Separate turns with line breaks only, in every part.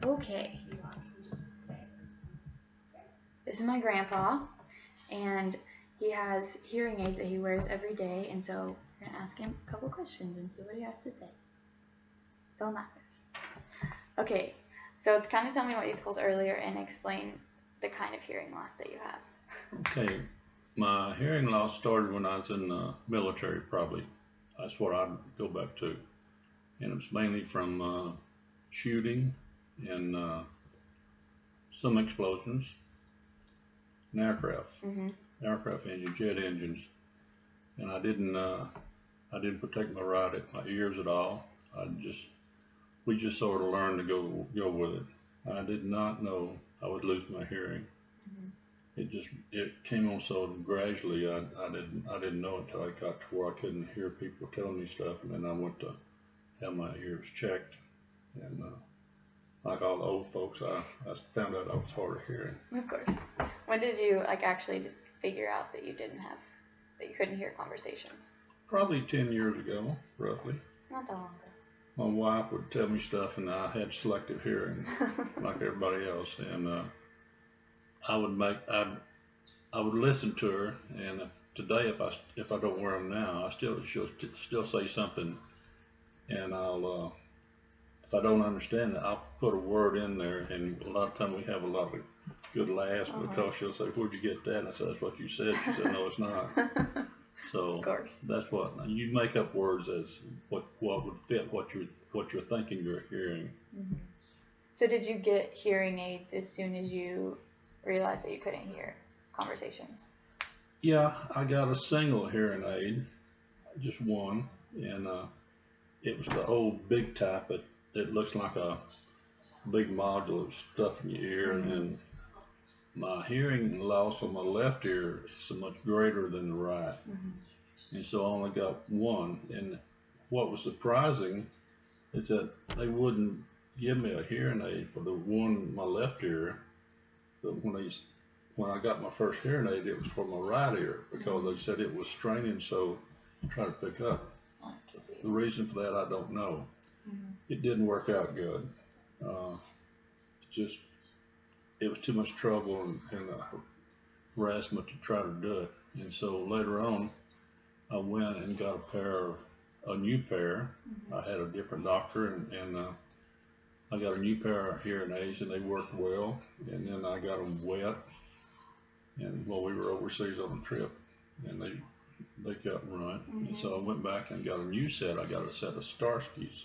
Okay. This is my grandpa, and he has hearing aids that he wears every day, and so we're going to ask him a couple questions and see what he has to say. Don't laugh. Okay, so kind of tell me what you told earlier and explain the kind of hearing loss that you have.
Okay, my hearing loss started when I was in the military, probably. That's what I'd go back to. And it's mainly from shooting and some explosions and aircraft, aircraft engines, jet engines. And I didn't protect my ears at all. We just sort of learned to go with it. I did not know I would lose my hearing. It came on so gradually. I didn't know until I got to where I couldn't hear people telling me stuff, and then I went to have my ears checked, and like all the old folks, I found out I was hard of hearing.
Of course. When did you actually figure out that you couldn't hear conversations?
Probably 10 years ago, roughly.
Not that long ago.
My wife would tell me stuff, and I had selective hearing, like everybody else, and I would listen to her, and today if I don't wear them now, she'll still say something, and if I don't understand it, I'll put a word in there, and a lot of times we have a lot of good laughs because she'll say, "Where'd you get that?" And I said, "That's what you said." She said, "No, it's not." So that's what you make up words as what would fit what you're thinking you're hearing.
So did you get hearing aids as soon as you realized that you couldn't hear conversations?
Yeah, I got a single hearing aid, just one, and it was the old big type. It looks like a big module of stuff in your ear, and my hearing loss on my left ear is so much greater than the right, and so I only got one. And what was surprising is that they wouldn't give me a hearing aid for the one in my left ear. When I got my first hearing aid, it was for my right ear because they said it was straining so to try to pick up. The reason for that I don't know. It didn't work out good. It was too much trouble and harassment to try to do it. And so later on, I went and got a new pair. I had a different doctor, and I got a new pair of hearing aids, and they worked well. And then I got them wet, and we were overseas on a trip, and they kept running. And so I went back and got a new set. I got a set of Starskys,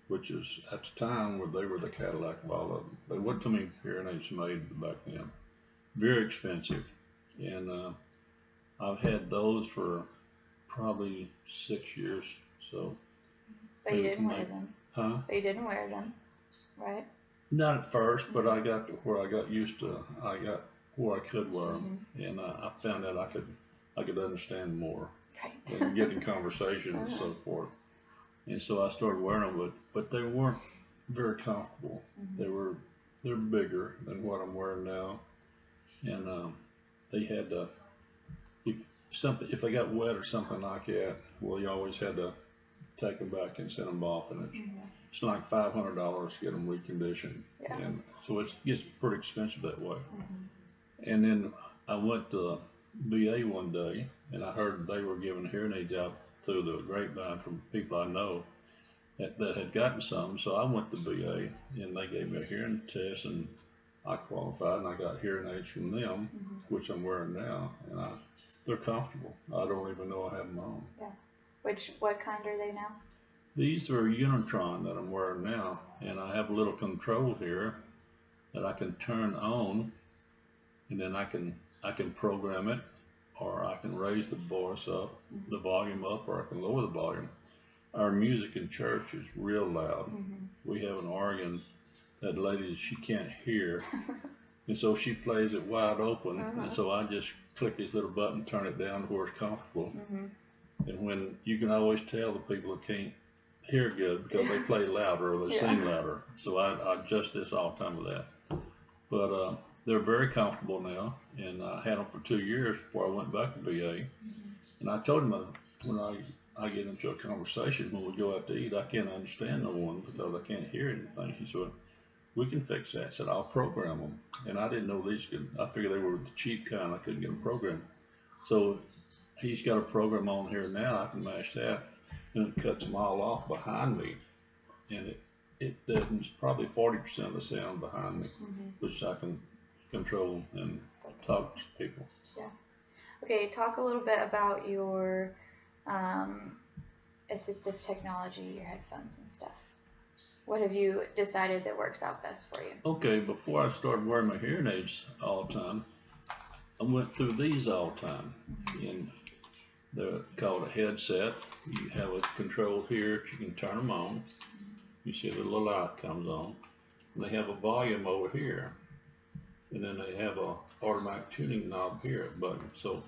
which is at the time where they were the Cadillac of all of them. They weren't too many hearing aids made back then. Very expensive, and I've had those for probably 6 years. So.
But you didn't wear them.
Huh?
But you didn't wear them, right?
Not at first, but I got to where I got used to. I got where I could wear them, and I found out I could understand more and get in conversation and so forth. And so I started wearing them, but they weren't very comfortable. They're bigger than what I'm wearing now, and they had to if they got wet or something like that, well, you always had to take them back and send them off, and it's like $500 to get them reconditioned, and so it gets pretty expensive that way. And then I went to VA one day, and I heard they were giving hearing aids out through the grapevine from people I know that had gotten some. So I went to VA, and they gave me a hearing test, and I qualified, and I got hearing aids from them, which I'm wearing now, and they're comfortable. I don't even know I have them on.
Yeah. What kind are they now?
These are Unitron that I'm wearing now, and I have a little control here that I can turn on, and then I can program it, or I can raise the voice up, the volume up, or I can lower the volume. Our music in church is real loud. We have an organ that lady, she can't hear, and so she plays it wide open, and so I just click this little button, turn it down to where it's comfortable. And when you can always tell the people that can't hear good because they play louder or they sing louder. So I adjust this all the time with that. But they're very comfortable now, and I had them for 2 years before I went back to VA. And I told them when I get into a conversation when we go out to eat. I can't understand no one because I can't hear anything. He said, we can fix that. I said, I'll program them. And I didn't know these could, I figured they were the cheap kind. I couldn't get them programmed. So he's got a program on here now. I can mash that, and it cuts them all off behind me. And it does probably 40% of the sound behind me, which I can control and talk to people.
Yeah. Okay, talk a little bit about your assistive technology, your headphones and stuff. What have you decided that works out best for you?
Okay, before I started wearing my hearing aids all the time, I went through these all the time. And they're called a headset. You have a control here that you can turn them on. You see the little light comes on. And they have a volume over here. And then they have a automatic tuning knob here at the button. So,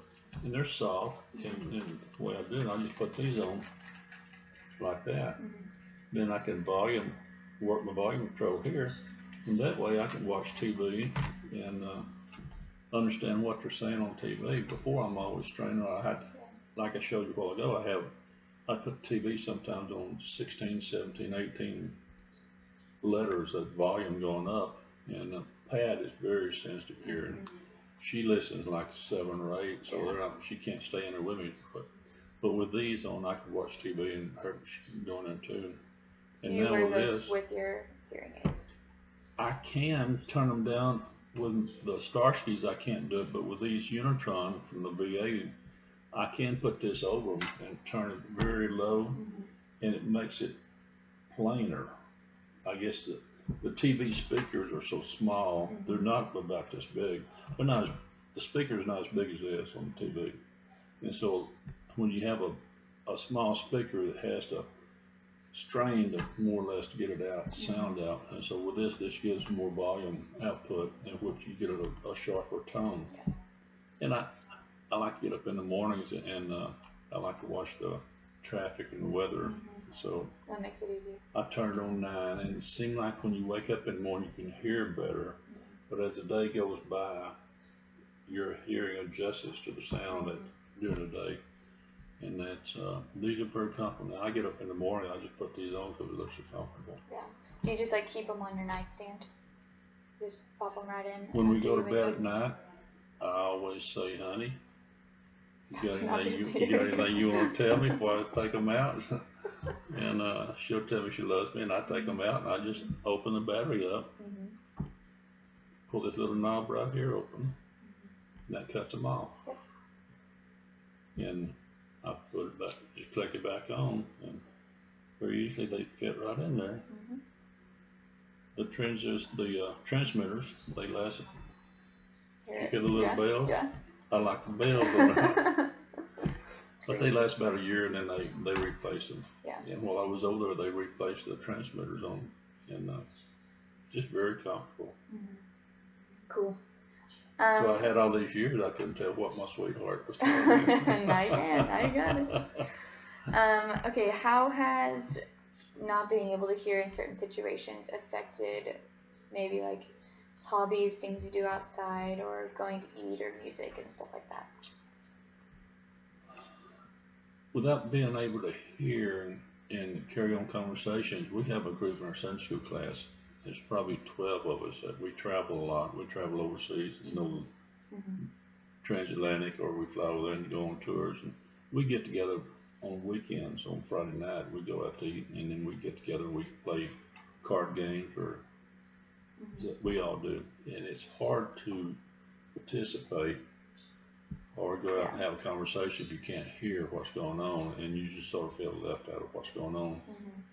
and they're soft. And the way I do it, I just put these on like that. Then I can work my volume control here. And that way I can watch TV and understand what they're saying on TV. Before, I'm always straining. I had, like I showed you a while ago, I put TV sometimes on 16, 17, 18 letters of volume going up, and the pad is very sensitive hearing. She listens like 7 or 8, so she can't stay in there with me. But with these on, I can watch TV and her going in too.
So
and
you
now
wear
with
those
this,
with your hearing aids?
I can turn them down. With the Starskys, I can't do it, but with these Unitron from the VA, I can put this over them and turn it very low, and it makes it plainer. I guess the TV speakers are so small, they're not about this big. They're not as, the speaker's not as big as this on the TV. And so when you have a small speaker that has to strain to more or less to get it out, sound out. And so with this gives more volume output, in which you get a sharper tone. And I like to get up in the mornings, and I like to watch the traffic and the weather. So
that makes it easier.
I turn it on 9, and it seems like when you wake up in the morning, you can hear better. But as the day goes by, your hearing adjusts to the sound during the day. And that's, these are very comfortable. Now, I get up in the morning, I just put these on because they're so comfortable.
Yeah. Do you just like keep them on your nightstand? Just pop them right in?
When we go to bed at night, I always say, honey, you got anything you want to tell me before I take them out? And she'll tell me she loves me, and I take them out, and I just open the battery up, pull this little knob right here open, and that cuts them off. And I put it back, just click it back on, and very easily they fit right in there. The transmitters, they last. You hear the little bells? Yeah. I like the bells. But they last about a year, and then they replace them. Yeah. And while I was over there, they replaced the transmitters on, and just very comfortable.
Cool.
So I had all these years, I couldn't tell what my sweetheart was telling me.
Now you can, now you got it. Okay, how has not being able to hear in certain situations affected maybe like hobbies, things you do outside, or going to eat, or music and stuff like that?
Without being able to hear and carry on conversations, we have a group in our Sunday school class. There's probably 12 of us that we travel a lot. We travel overseas, transatlantic, or we fly over there and go on tours. And we get together on weekends. On Friday night, we go out to eat, and then we get together and we play card games, or that we all do. And it's hard to participate or go out and have a conversation if you can't hear what's going on, and you just sort of feel left out of what's going on.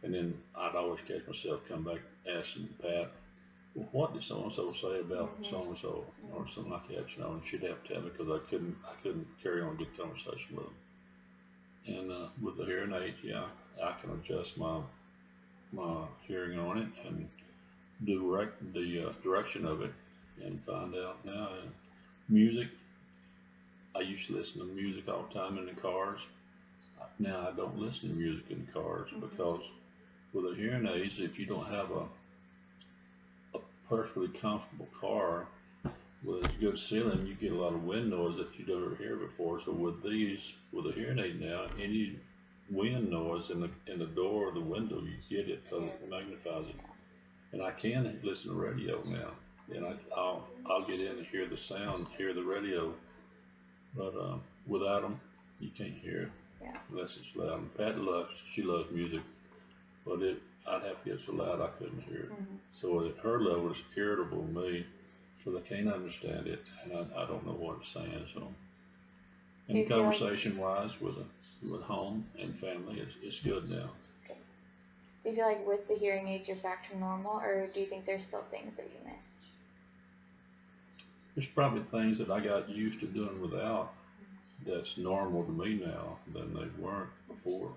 And then I'd always catch myself come back asking Pat, well, what did so-and-so say about so-and-so, or something like that, and she'd have to tell me because I couldn't carry on a good conversation with them. And with the hearing aids, I can adjust my hearing on it and direct the direction of it and find out now. And music, I used to listen to music all the time in the cars. Now I don't listen to music in the cars because with the hearing aids, if you don't have a perfectly comfortable car with a good ceiling, you get a lot of wind noise that you never hear before. So with these, with a hearing aid now, wind noise in the door or the window, you get it because it magnifies it. And I can listen to radio now, and I'll get in and hear the sound, hear the radio, but without them, you can't hear it unless it's loud. And Pat she loves music, but I'd have to get so loud I couldn't hear it. So at her level, it's irritable to me, so they can't understand it, and I don't know what it's saying. So, and conversation wise with home and family, it's good now.
Do you feel like with the hearing aids you're back to normal, or do you think there's still things that you miss?
There's probably things that I got used to doing without that's normal to me now than they weren't before.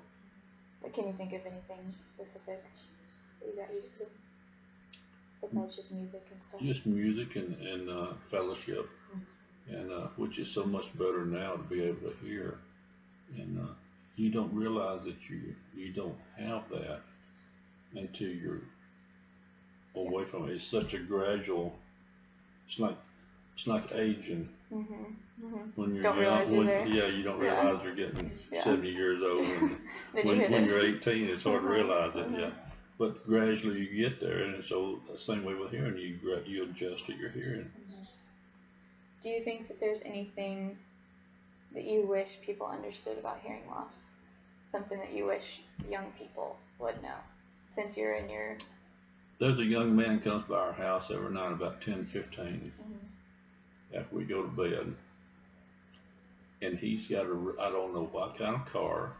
But can you think of anything specific that you got used to? Besides just music and stuff?
Just music and fellowship, and which is so much better now to be able to hear. And you don't realize that you don't have that until you're away from it. It's such a gradual. It's like aging. When you're young, you don't realize you're getting 70 years old. And when you're 18, it's hard to realize it. Yeah, but gradually you get there, and so the same way with hearing, you adjust to your hearing.
Do you think that there's anything that you wish people understood about hearing loss? Something that you wish young people would know, since you're in your...
There's a young man comes by our house every night about 10:15 after we go to bed, and he's got I don't know what kind of car,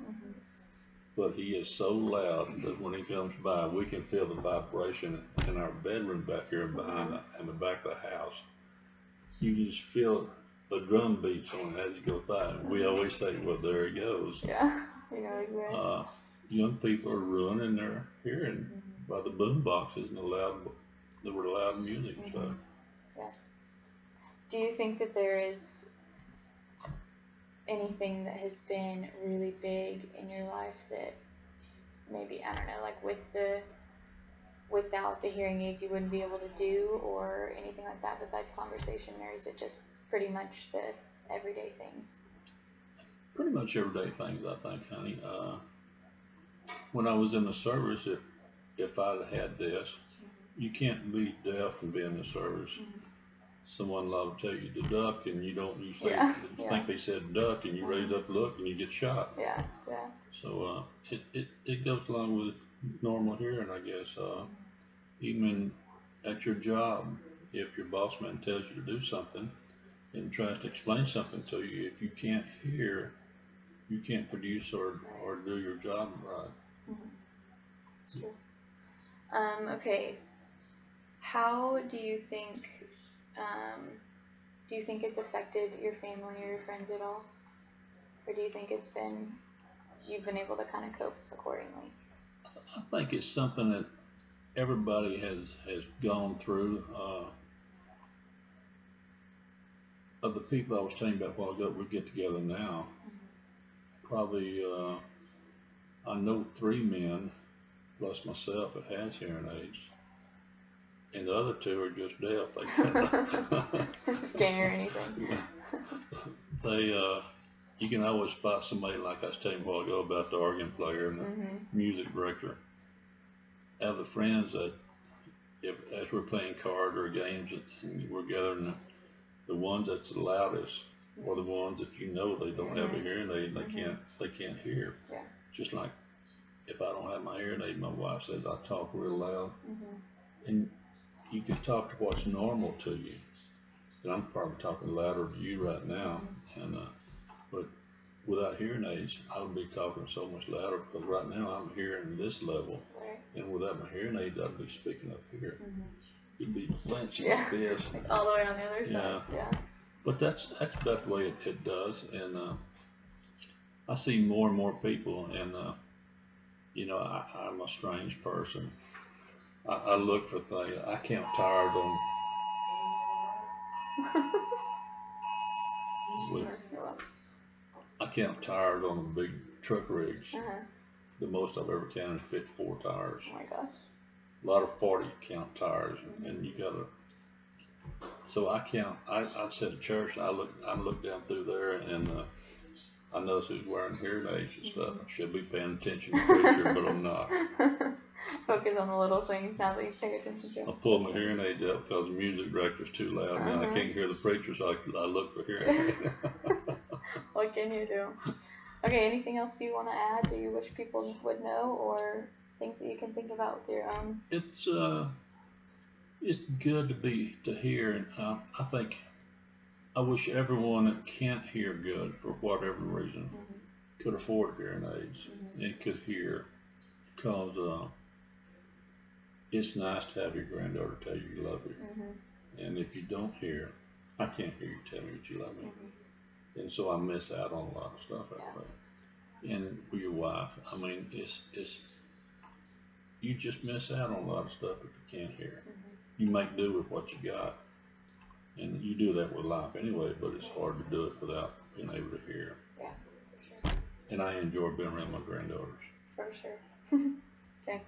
but he is so loud that when he comes by, we can feel the vibration in our bedroom back here behind in the back of the house. You just feel the drum beats on it as he goes by. And we always say, well, there he goes.
Yeah, you know exactly.
Young people are ruining their hearing by the boom boxes and the loud music and stuff.
Yeah. Do you think that there is anything that has been really big in your life that maybe, I don't know, like without the hearing aids you wouldn't be able to do, or anything like that besides conversation, or is it just pretty much the everyday things?
Pretty much everyday things, I think, honey. When I was in the service, if I'd had this, you can't be deaf and be in the service. Someone will tell you to duck, and you think they said duck, and you raise up, look, and you get shot.
Yeah.
So it goes along with normal hearing, I guess. Even at your job, if your boss man tells you to do something and tries to explain something to you, if you can't hear, you can't produce or do your job right.
That's true. Okay. How do you think it's affected your family or your friends at all? Or do you think you've been able to kind of cope accordingly?
I think it's something that everybody has gone through. Of the people I was telling you about a while ago, we get together now, probably I know 3 men plus myself that has hearing aids, and the other 2 are just deaf.
Just can't hear anything.
You can always spot somebody, like I was telling you a while ago about the organ player and the music director. Out of the friends that, as we're playing cards or games and we're gathering, the ones that's the loudest are the ones that they don't have a hearing aid and they can't hear.
Yeah.
Just like if I don't have my hearing aid, my wife says I talk real loud, and you can talk to what's normal to you. And I'm probably talking louder to you right now, and but without hearing aids, I would be talking so much louder because right now I'm hearing this level, and without my hearing aids, I'd be speaking up here. You'd be flinching like this,
like all the way on the other side. Yeah.
But that's about the way it does, and I see more and more people, and I'm a strange person. I look for things. I count tires on. I count tires on the big truck rigs. The most I've ever counted is 54 tires.
Oh my gosh.
A lot of 40 count tires, and you gotta. So I count. I said at church. I look down through there, and I noticed he was wearing hearing aids and stuff. I should be paying attention to the preacher, but I'm not.
Focus on the little things now that you pay attention to.
I pulled my hearing aids out because the music director's too loud. Now I can't hear the preacher, so I look for hearing aids.
What can you do? Okay, anything else you want to add? Do you wish people would know, or things that you can think about with your own?
It's good to hear, and I think I wish everyone that can't hear good for whatever reason could afford hearing aids and could hear, because it's nice to have your granddaughter tell you you love her, and if you don't hear, I can't hear you tell me that you love me, and so I miss out on a lot of stuff that way. And with your wife, I mean, it's you just miss out on a lot of stuff if you can't hear. You make do with what you got, and you do that with life anyway, but it's hard to do it without being able to hear.
Yeah, for sure.
And I enjoy being around my granddaughters.
For sure. Okay.